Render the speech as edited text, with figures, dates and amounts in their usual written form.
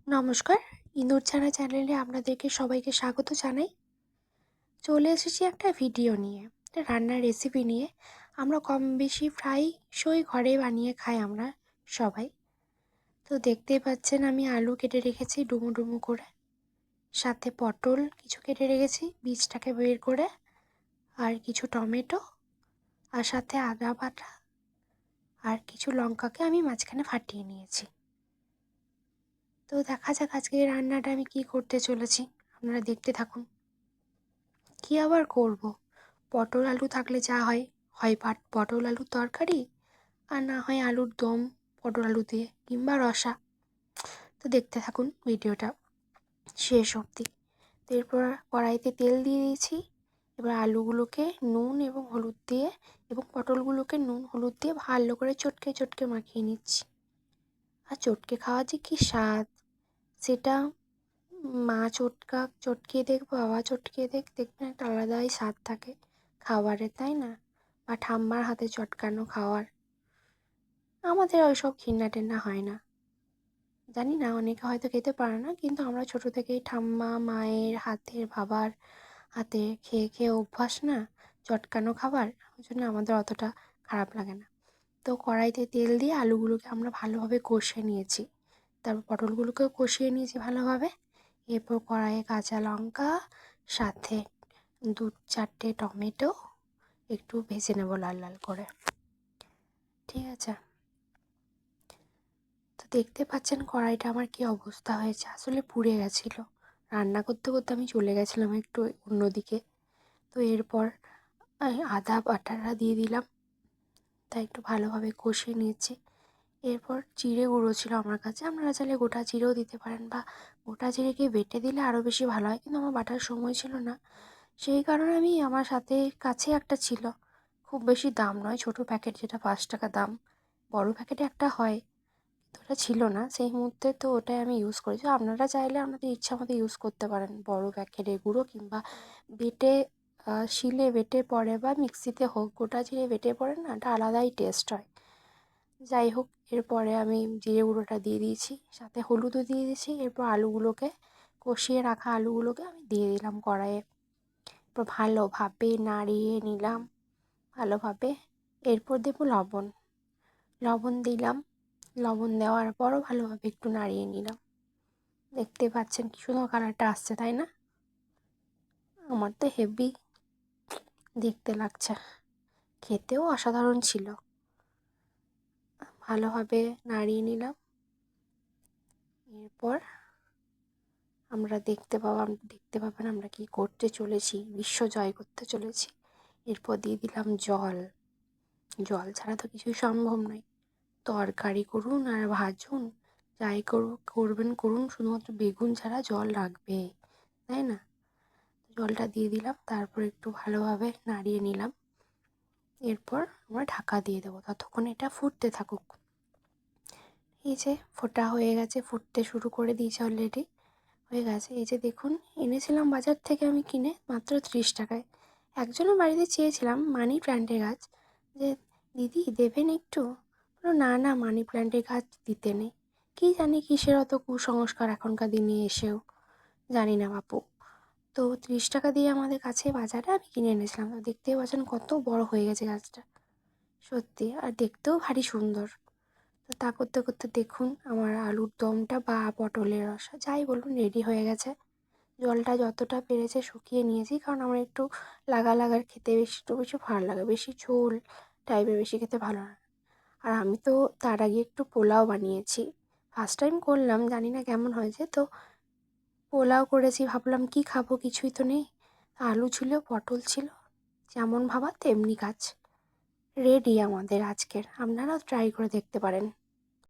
নমস্কার, ইন্দুর ছানা চ্যানেলে আপনাদেরকে সবাইকে স্বাগত জানাই। চলে এসেছি একটা ভিডিও নিয়ে, একটা রান্নার রেসিপি নিয়ে। আমরা কম বেশি প্রায়শই ঘরে বানিয়ে খাই আমরা সবাই। তো দেখতেই পাচ্ছেন আমি আলু কেটে রেখেছি ডুমো ডুমো করে, সাথে পটল কিছু কেটে রেখেছি বীজটাকে বের করে, আর কিছু টমেটো, আর সাথে আদা বাটা, আর কিছু লঙ্কাকে আমি মাঝখানে ফাটিয়ে নিয়েছি। তো দেখা যাক আজকে এই রান্নাটা আমি কি করতে চলেছি, আপনারা দেখতে থাকুন। কি আবার করব, পটল আলু থাকলে যা হয়, হয় পটল আলুর তরকারি, আর না হয় আলুর দম পটল আলু দিয়ে, কিংবা রসা। তো দেখতে থাকুন ভিডিওটা শেষ অবধি। তো এরপর কড়াইতে তেল দিয়ে দিয়েছি। এবার আলুগুলোকে নুন এবং হলুদ দিয়ে এবং পটলগুলোকে নুন হলুদ দিয়ে ভালো করে চটকে চটকে মাখিয়ে নিচ্ছি। আর চটকে খাওয়া যে কী স্বাদ, সেটা মা চটকিয়ে দেখ, বাবা চটকিয়ে দেখবেন একটা আলাদাই স্বাদ থাকে খাবারের, তাই না? বা ঠাম্মার হাতে চটকানো খাওয়ার। আমাদের ওইসব ঘিন্না টিন্না হয় না, জানি না অনেকে হয়তো খেতে পারে না, কিন্তু আমরা ছোট থেকেই ঠাম্মা মায়ের হাতের, বাবার হাতে খেয়ে খেয়ে অভ্যাস না চটকানো খাবার, ওই জন্য আমাদের অতটা খারাপ লাগে না। তো কড়াইতে তেল দিয়ে আলুগুলোকে আমরা ভালোভাবে কষিয়ে নিয়েছি, তারপর পটলগুলোকেও কষিয়ে নিয়েছি ভালোভাবে। এরপর কড়াইয়ে কাঁচা লঙ্কা, সাথে 2-4টে টমেটো একটু ভেজে নেবো লাল লাল করে, ঠিক আছে? তো দেখতে পাচ্ছেন কড়াইটা আমার কি অবস্থা হয়েছে, আসলে পুড়ে গেছিলো। রান্না করতে করতে আমি চলে গেছিলাম একটু অন্যদিকে। তো এরপর আদা বাটাটা দিয়ে দিলাম, তাই একটু ভালোভাবে কষিয়ে নিয়েছি। এরপর জিরে গুঁড়ো ছিল আমার কাছে, আপনারা চাইলে গোটা জিরেও দিতে পারেন, বা গোটা জিরেকে বেটে দিলে আরও বেশি ভালো হয়, কিন্তু আমার বাটার সময় ছিল না, সেই কারণে আমি আমার সাথে কাছে একটা ছিল, খুব বেশি দাম নয়, ছোটো প্যাকেট যেটা 5 টাকা দাম, বড় প্যাকেটে একটা হয়, তো ওটা ছিল না সেই মুহূর্তে, তো ওটাই আমি ইউজ করেছি। আপনারা চাইলে আপনাদের ইচ্ছা মতো ইউজ করতে পারেন বড় প্যাকেটের গুঁড়ো, কিংবা বেটে শিলে বেটে পরে বা মিক্সিতে হোক, গোটা জিরে বেটে পরে না একটা আলাদাই টেস্ট হয়। যাই হোক, এরপরে আমি জিরে গুঁড়োটা দিয়ে দিয়েছি, সাথে হলুদও দিয়ে দিয়েছি। এরপর আলুগুলোকে, কষিয়ে রাখা আলুগুলোকে আমি দিয়ে দিলাম কড়াইয়ে। এরপর ভালোভাবে নাড়িয়ে নিলাম ভালোভাবে। এরপর দেবো লবণ, লবণ দিলাম। লবণ দেওয়ার পরও ভালোভাবে একটু নাড়িয়ে নিলাম। দেখতে পাচ্ছেন কি সুন্দর কালারটা আসছে, তাই না? আমার তো হেভি দেখতে লাগছে, খেতেও অসাধারণ ছিল। ভালোভাবে নাড়িয়ে নিলাম। এরপর আমরা দেখতে পাবেন আমরা কি করতে চলেছি, বিশ্ব জয় করতে চলেছি। এরপর দিয়ে দিলাম জল। জল ছাড়া তো কিছুই সম্ভব নয়। তরকারি করুন আর ভাজুন, যাই করুন, শুধুমাত্র বেগুন ছাড়া জল লাগবে, তাই না? জলটা দিয়ে দিলাম, তারপর একটু ভালোভাবে নাড়িয়ে নিলাম। এরপর আমরা ঢাকা দিয়ে দেবো, ততক্ষণ এটা ফুটতে থাকুক। এই যে ফোটা হয়ে গেছে, ফুটতে শুরু করে দিয়েছে অলরেডি, হয়ে গেছে। এই যে দেখুন, এনেছিলাম বাজার থেকে আমি কিনে মাত্র 30 টাকায়। একজনের বাড়িতে চেয়েছিলাম মানি প্ল্যান্টের গাছ, যে দিদি দেবেন একটু, বললো না না, মানি প্ল্যান্টের গাছ দিতে নেই। কী জানি কিসের অত কুসংস্কার এখনকার দিনে এসেও, জানি না বাপু। তো 30 টাকা দিয়ে আমাদের কাছে বাজারে আমি কিনে এনেছিলাম। তো দেখতেই পাচ্ছেন কত বড় হয়ে গেছে গাছটা, সত্যি, আর দেখতেও ভারী সুন্দর। তো তা করতে করতে দেখুন আমার আলুর দমটা বা পটলের রসা যাই বলুন রেডি হয়ে গেছে। জলটা যতটা পেরেছে শুকিয়ে নিয়েছি, কারণ আমার একটু লাগার খেতে একটু বেশি ভালো লাগে, বেশি ঝোল টাইপের বেশি খেতে ভালো লাগে। আর আমি তো তার আগে একটু পোলাও বানিয়েছি, ফার্স্ট টাইম করলাম, জানি না কেমন হয়েছে। তো পোলাও করেছি, ভাবলাম কি খাবো, কিছুই তো নেই, আলু ছিল পটল ছিল, যেমন ভাবা তেমনি কাজ, রেডি আমাদের আজকের। আপনারাও ট্রাই করে দেখতে পারেন।